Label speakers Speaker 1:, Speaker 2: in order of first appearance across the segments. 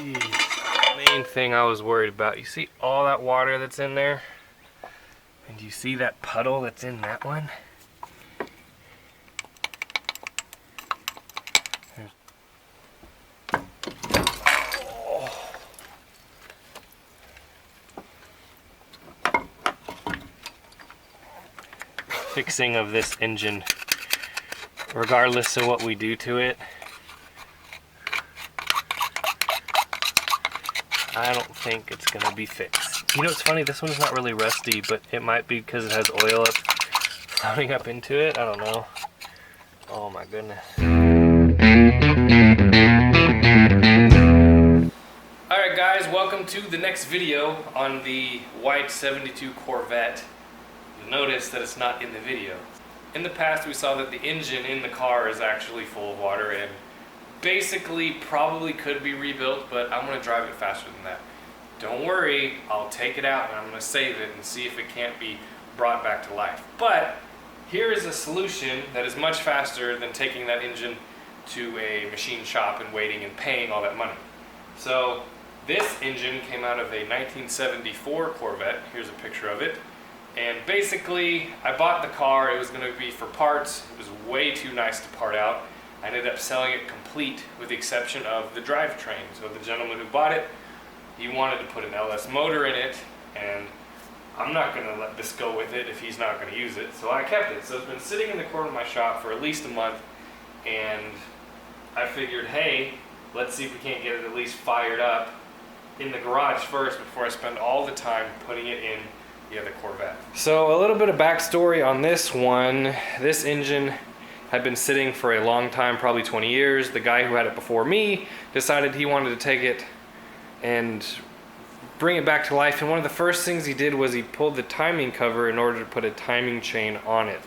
Speaker 1: Main thing I was worried about. You see all that water that's in there? And you see that puddle that's in that one? Fixing of this engine, regardless of what we do to it, I don't think it's gonna be fixed. You know, it's funny, this one's not really rusty, but it might be because it has oil floating up into it. I don't know. Oh my goodness. Alright guys, welcome to the next video on the white 72 Corvette. Notice that it's not in the video. In the past we saw that the engine in the car is actually full of water and basically probably could be rebuilt, but I'm going to drive it faster than that. Don't worry, I'll take it out and I'm going to save it and see if it can't be brought back to life. But here is a solution that is much faster than taking that engine to a machine shop and waiting and paying all that money. So this engine came out of a 1974 Corvette. Here's a picture of it. And basically, I bought the car, it was going to be for parts, it was way too nice to part out. I ended up selling it complete with the exception of the drivetrain. So the gentleman who bought it, he wanted to put an LS motor in it, and I'm not going to let this go with it if he's not going to use it. So I kept it. So it's been sitting in the corner of my shop for at least a month, and I figured, hey, let's see if we can't get it at least fired up in the garage first before I spend all the time putting it in the other Corvette. So a little bit of backstory on this one. This engine had been sitting for a long time, probably 20 years. The guy who had it before me decided he wanted to take it and bring it back to life. And one of the first things he did was he pulled the timing cover in order to put a timing chain on it.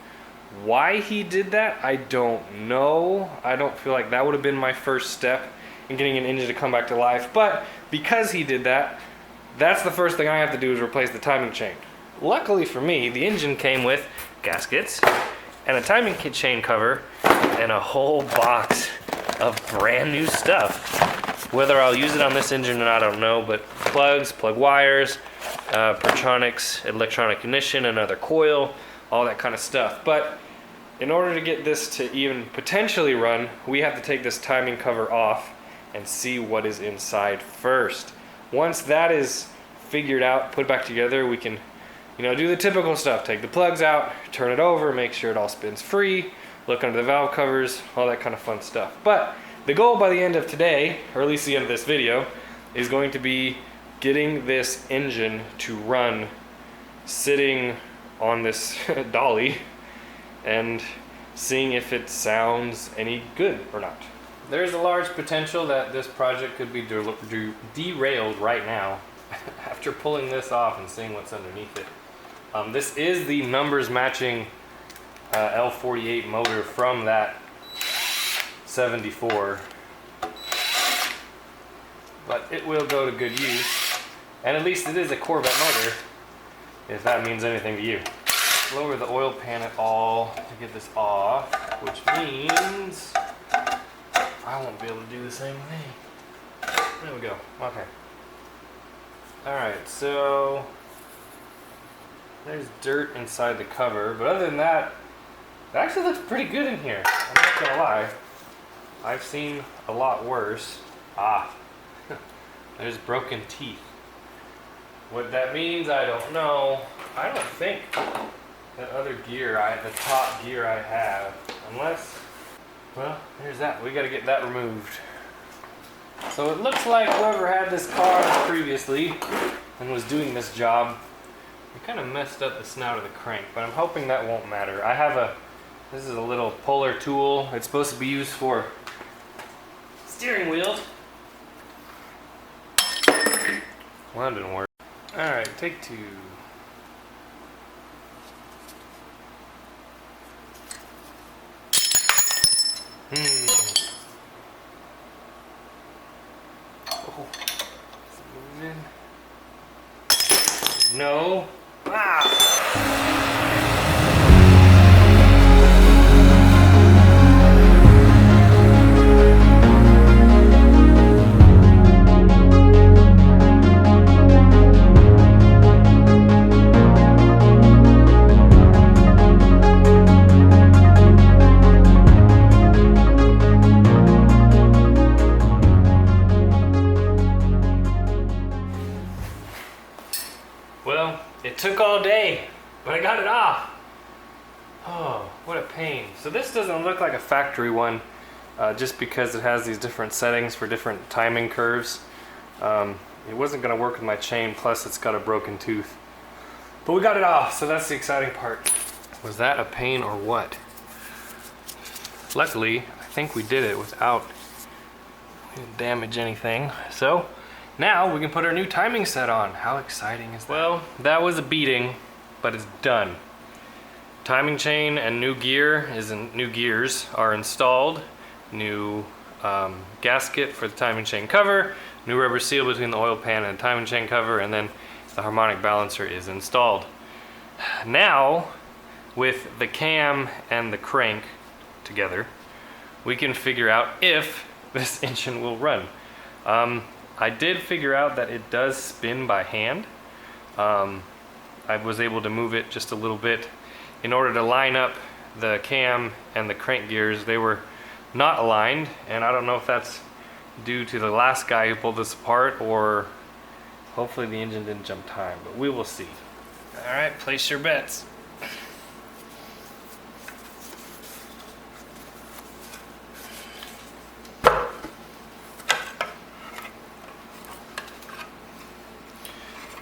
Speaker 1: Why he did that, I don't know. I don't feel like that would have been my first step in getting an engine to come back to life. But because he did that, that's the first thing I have to do is replace the timing chain. Luckily for me, the engine came with gaskets and a timing chain cover and a whole box of brand new stuff. Whether I'll use it on this engine or not, I don't know, but plugs, plug wires, Pertronics, electronic ignition, another coil, all that kind of stuff. But in order to get this to even potentially run, we have to take this timing cover off and see what is inside first. Once that is figured out, put back together, we can do the typical stuff. Take the plugs out, turn it over, make sure it all spins free, look under the valve covers, all that kind of fun stuff. But the goal by the end of today, or at least the end of this video, is going to be getting this engine to run sitting on this dolly and seeing if it sounds any good or not. There's a large potential that this project could be derailed right now after pulling this off and seeing what's underneath it. This is the numbers matching L48 motor from that 74, but it will go to good use, and at least it is a Corvette motor, if that means anything to you. Lower the oil pan at all to get this off, which means I won't be able to do the same thing. There we go. Okay. Alright, so there's dirt inside the cover, but other than that, it actually looks pretty good in here. I'm not gonna lie. I've seen a lot worse. There's broken teeth. What that means, I don't know. I don't think that other gear, the top gear I have, unless, well, there's that. We gotta get that removed. So it looks like whoever had this car previously and was doing this job, they kind of messed up the snout of the crank, but I'm hoping that won't matter. I have this is a little puller tool. It's supposed to be used for steering wheels. Well, that didn't work. Alright, take two. Oh, is it moving? No. took all day, but I got it off. Oh, what a pain. So this doesn't look like a factory one, just because it has these different settings for different timing curves. It wasn't going to work with my chain, plus it's got a broken tooth. But we got it off, so that's the exciting part. Was that a pain or what? Luckily, I think we did it without damage anything. So now we can put our new timing set on. How exciting is that? Well, that was a beating, but it's done. Timing chain and new gears are installed. New gasket for the timing chain cover, new rubber seal between the oil pan and timing chain cover, and then the harmonic balancer is installed. Now, with the cam and the crank together, we can figure out if this engine will run. I did figure out that it does spin by hand. I was able to move it just a little bit in order to line up the cam and the crank gears. They were not aligned, and I don't know if that's due to the last guy who pulled this apart, or hopefully the engine didn't jump time, but we will see. All right, place your bets.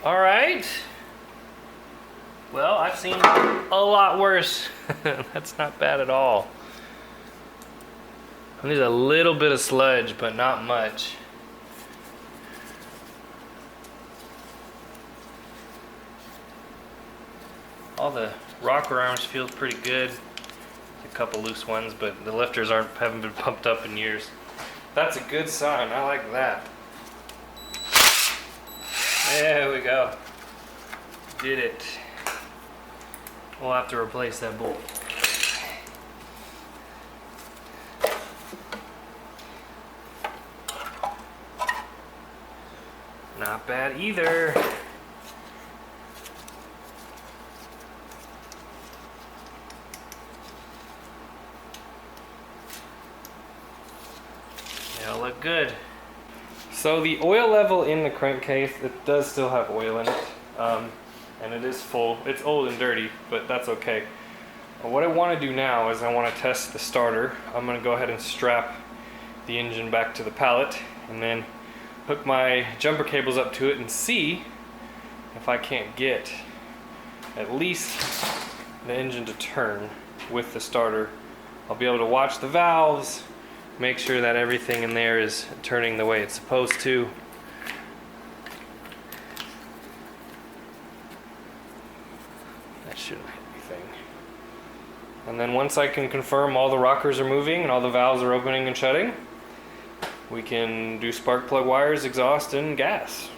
Speaker 1: All right. Well, I've seen a lot worse. That's not bad at all. There's a little bit of sludge, but not much. All the rocker arms feels pretty good. A couple loose ones, but the lifters haven't been pumped up in years. That's a good sign. I like that. There we go. Did it. We'll have to replace that bolt. Not bad either. They'll look good. So the oil level in the crankcase, it does still have oil in it, and it is full. It's old and dirty, but that's okay. What I want to do now is I want to test the starter. I'm going to go ahead and strap the engine back to the pallet, and then hook my jumper cables up to it and see if I can't get at least the engine to turn with the starter. I'll be able to watch the valves, make sure that everything in there is turning the way it's supposed to. That shouldn't hit anything. And then once I can confirm all the rockers are moving and all the valves are opening and shutting, we can do spark plug wires, exhaust, and gas.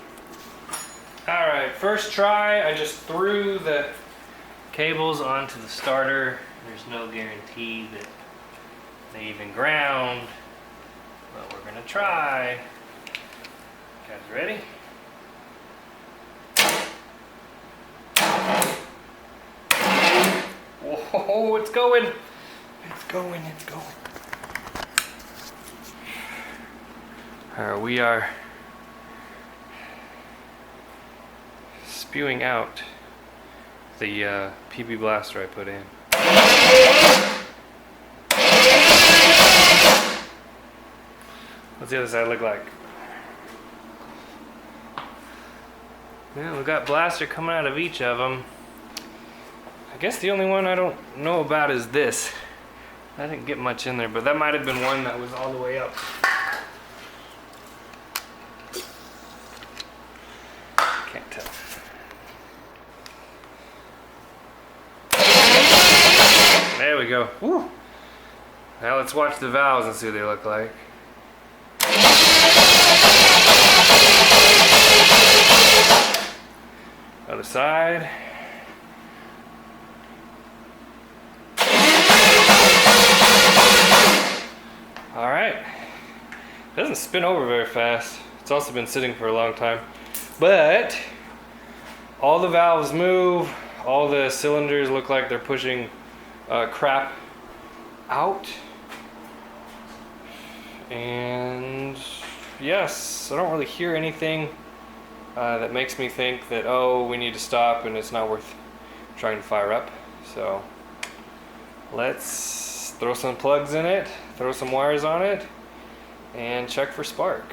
Speaker 1: Alright, first try, I just threw the cables onto the starter. There's no guarantee that they even ground, but we're gonna try. Guys ready? Whoa, it's going! It's going, it's going. We are spewing out the PB blaster I put in. What's the other side look like? Yeah, we got blaster coming out of each of them. I guess the only one I don't know about is this. I didn't get much in there, but that might have been one that was all the way up. Can't tell. There we go. Woo. Now let's watch the valves and see what they look like. Other side. Alright. Doesn't spin over very fast. It's also been sitting for a long time. But all the valves move, all the cylinders look like they're pushing crap out. And yes, I don't really hear anything that makes me think that, oh, we need to stop and it's not worth trying to fire up. So let's throw some plugs in it, throw some wires on it, and check for spark.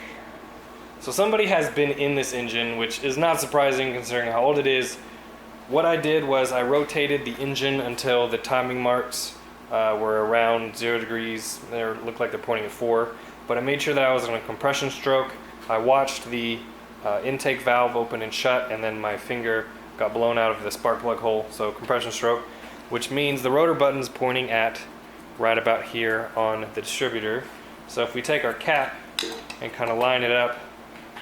Speaker 1: So somebody has been in this engine, which is not surprising considering how old it is. What I did was I rotated the engine until the timing marks were around 0 degrees. They looked like they're pointing at 4, but I made sure that I was on a compression stroke. I watched the intake valve open and shut, and then my finger got blown out of the spark plug hole, so compression stroke, which means the rotor button's pointing at right about here on the distributor. So if we take our cap and kind of line it up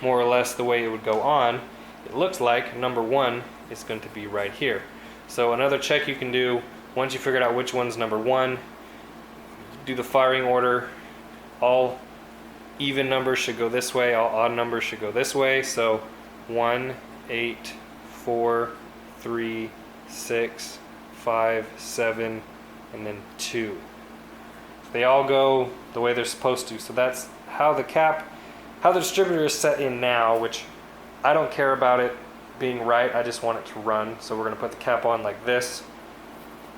Speaker 1: more or less the way it would go on, it looks like number 1 is going to be right here. So another check you can do, once you figured out which one's number 1, do the firing order. All even numbers should go this way, all odd numbers should go this way. So 1, 8, 4, 3, 6, 5, 7, and then 2. They all go the way they're supposed to. So that's how the distributor is set in now, which I don't care about it being right, I just want it to run. So we're going to put the cap on like this.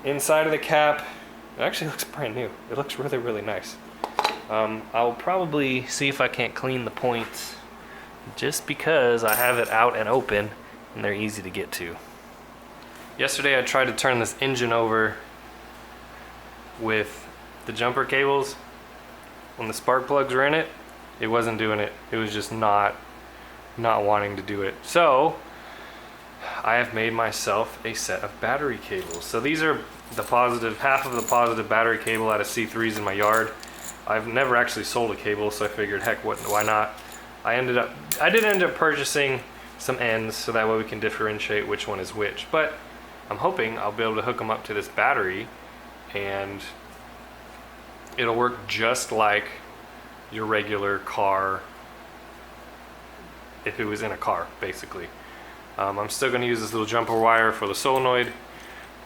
Speaker 1: Inside of the cap, it actually looks brand new. It looks really, really nice. I'll probably see if I can't clean the points just because I have it out and open and they're easy to get to. Yesterday I tried to turn this engine over with the jumper cables. When the spark plugs were in it, it wasn't doing it. It was just not wanting to do it. So I have made myself a set of battery cables. So these are the positive, half of the positive battery cable out of C3s in my yard. I've never actually sold a cable, so I figured, heck, why not? I did end up purchasing some ends so that way we can differentiate which one is which. But I'm hoping I'll be able to hook them up to this battery and it'll work just like your regular car if it was in a car, basically. I'm still going to use this little jumper wire for the solenoid,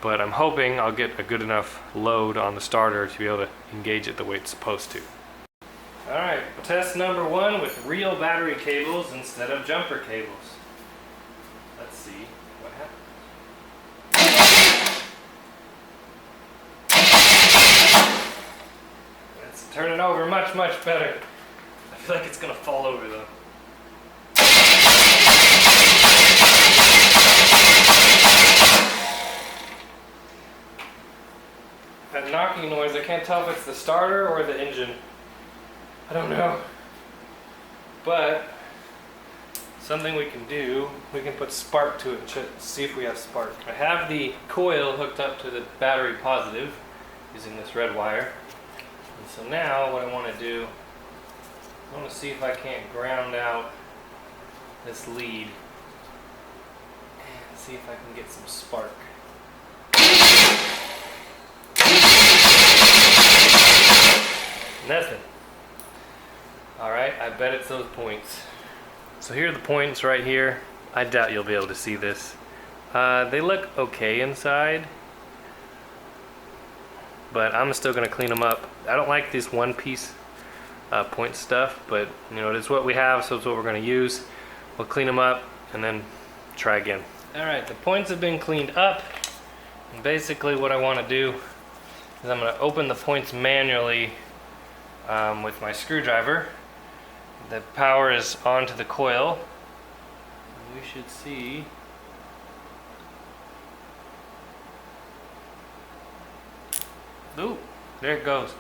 Speaker 1: but I'm hoping I'll get a good enough load on the starter to be able to engage it the way it's supposed to. Alright, test number 1 with real battery cables instead of jumper cables. Let's see what happens. Let's turn it over much, much better. I feel like it's going to fall over though. That knocking noise, I can't tell if it's the starter or the engine. I don't know. But something we can do, we can put spark to it and see if we have spark. I have the coil hooked up to the battery positive using this red wire. And so now what I want to do, I want to see if I can't ground out this lead and see if I can get some spark. Nothing. Alright, I bet it's those points. So here are the points right here. I doubt you'll be able to see this. They look okay inside, but I'm still going to clean them up. I don't like this one piece point stuff, but you know, it's what we have, so it's what we're going to use. We'll clean them up and then try again. Alright, the points have been cleaned up. And basically what I want to do is I'm going to open the points manually with my screwdriver. The power is onto the coil. We should see ooh, there it goes.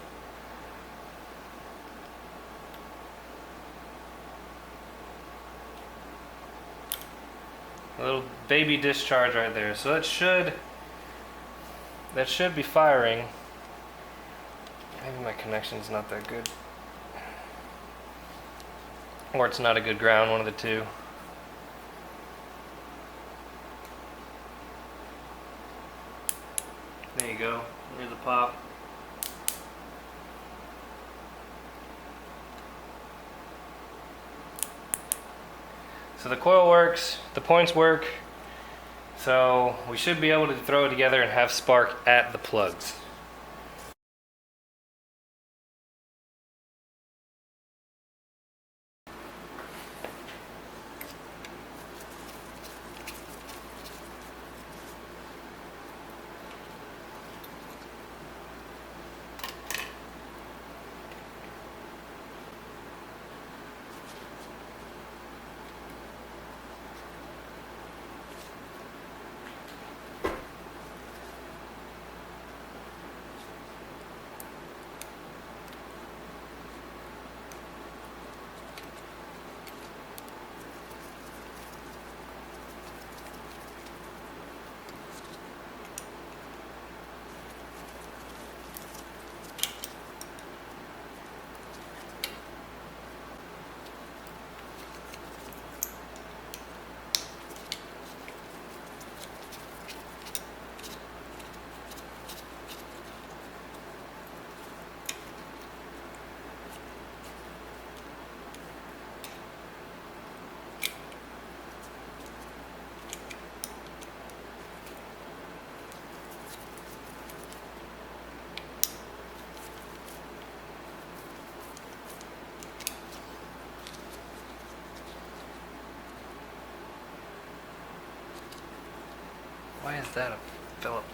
Speaker 1: A little baby discharge right there. So that should be firing. Maybe my connection's not that good. Or it's not a good ground, one of the two. There you go. Here's the pop. So the coil works, the points work, so we should be able to throw it together and have spark at the plugs. Why is that a Phillips?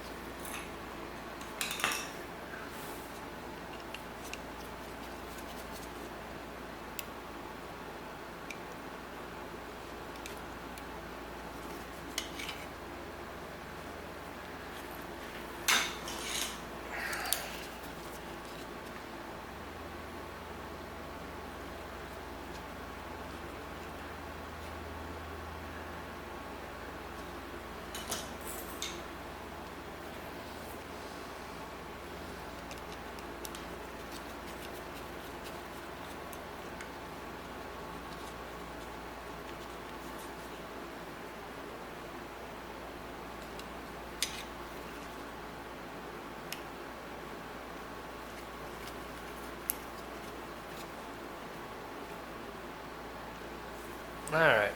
Speaker 1: Alright,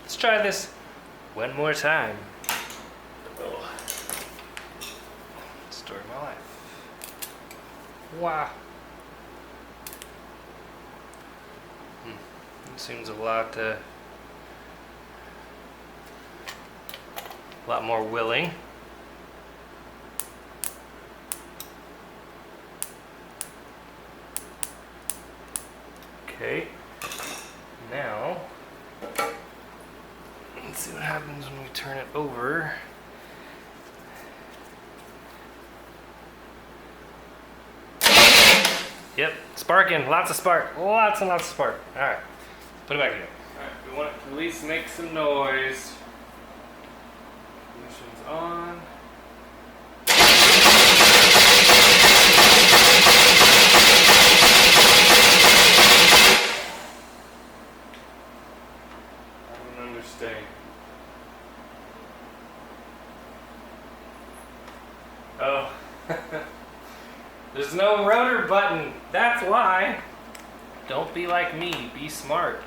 Speaker 1: let's try this one more time. Oh. Story of my life. Wow. It seems a lot more willing. Okay, now let's see what happens when we turn it over. Yep, sparking, lots of spark, lots and lots of spark. All right, put it back again. All right, we want it to at least make some noise. Ignition's on. I don't understand. Oh. There's no rotor button. That's why. Don't be like me. Be smart.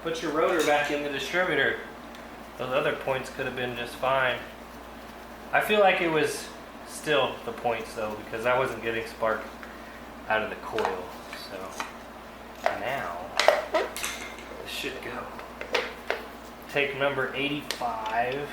Speaker 1: Put your rotor back in the distributor. Those other points could have been just fine. I feel like it was still the points though, because I wasn't getting spark out of the coil. So now this should go. Take number 85.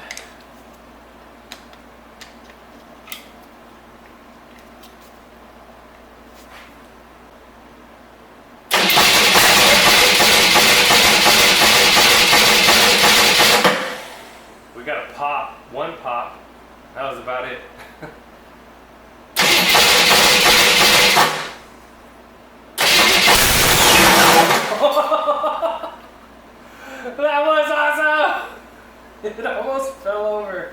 Speaker 1: We got a pop, one pop. That was about it. That was awesome! It almost fell over.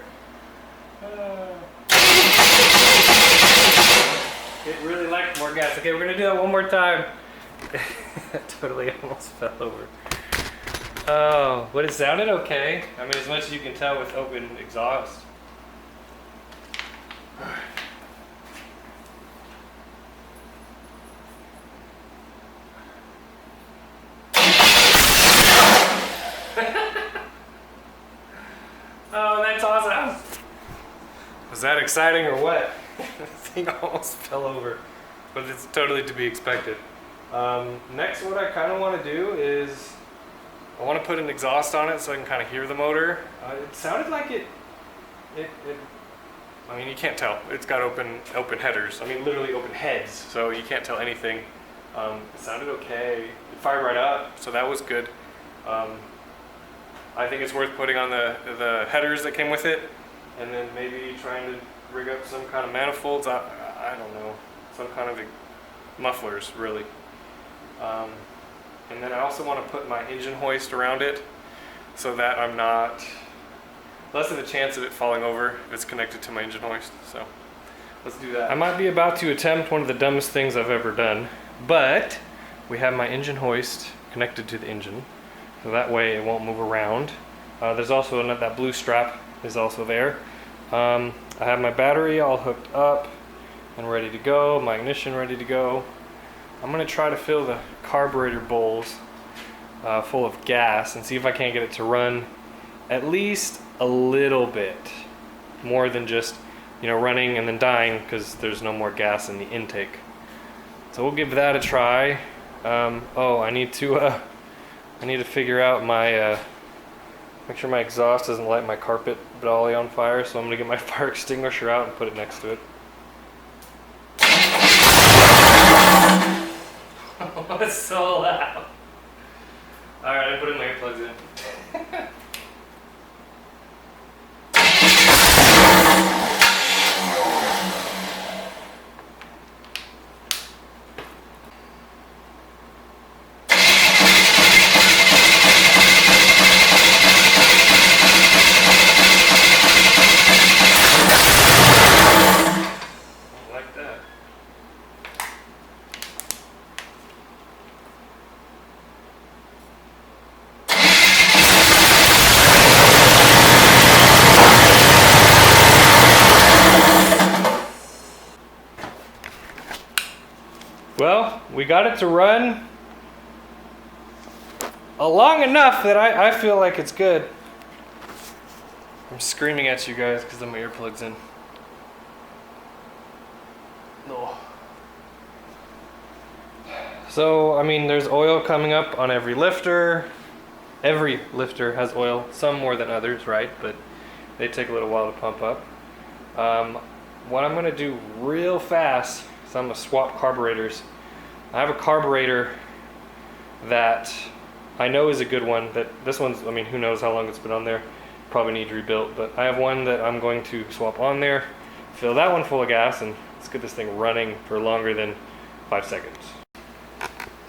Speaker 1: It really liked more gas. Okay, we're gonna do that one more time. That totally almost fell over. Oh, but it sounded okay. I mean, as much as you can tell with open exhaust. Oh, that's awesome. Was that exciting or what? The thing almost fell over, but it's totally to be expected. Next, what I kind of want to do is I want to put an exhaust on it so I can kind of hear the motor. It sounded like it. I mean, you can't tell. It's got open headers. I mean, literally open heads, so you can't tell anything. It sounded okay. It fired right up, so that was good. I think it's worth putting on the headers that came with it, and then maybe trying to rig up some kind of manifolds. I don't know, some kind of mufflers, really. And then I also want to put my engine hoist around it so that I'm not, less of a chance of it falling over if it's connected to my engine hoist. So let's do that. I might be about to attempt one of the dumbest things I've ever done, but we have my engine hoist connected to the engine, so that way it won't move around. There's also that blue strap is also there. I have my battery all hooked up and ready to go, my ignition ready to go. I'm going to try to fill the carburetor bowls full of gas and see if I can't get it to run at least a little bit more than just, you know, running and then dying because there's no more gas in the intake. So we'll give that a try. Oh, I need to figure out my Make sure my exhaust doesn't light my carpet dolly on fire, so I'm gonna get my fire extinguisher out and put it next to it. That's so loud. Alright, I'm putting my earplugs in. Like that. Well, we got it to run long enough that I feel like it's good. I'm screaming at you guys because I'm my earplugs in. No. So, I mean, there's oil coming up on every lifter. Every lifter has oil, some more than others, right? But they take a little while to pump up. What I'm gonna do real fast is I'm gonna swap carburetors. I have a carburetor that I know is a good one. This one's, I mean, who knows how long it's been on there. Probably needs rebuilt, but I have one that I'm going to swap on there, fill that one full of gas, and let's get this thing running for longer than 5 seconds.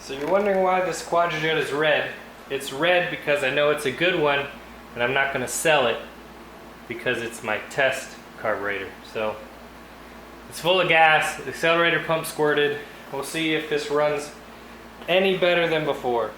Speaker 1: So you're wondering why this Quadrajet is red. It's red because I know it's a good one, and I'm not gonna sell it because it's my test carburetor. So it's full of gas, the accelerator pump squirted. We'll see if this runs any better than before.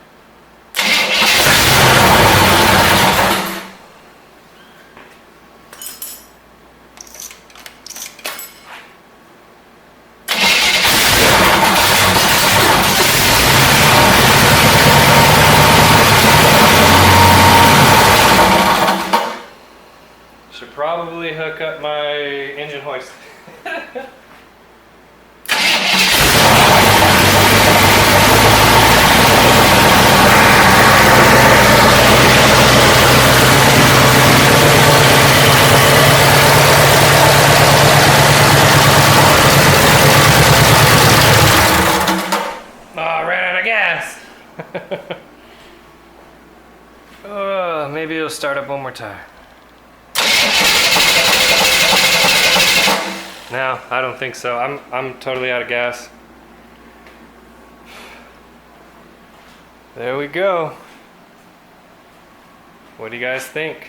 Speaker 1: Should probably hook up my engine hoist. Maybe it'll start up one more time. No, I don't think so. I'm totally out of gas. There we go. What do you guys think?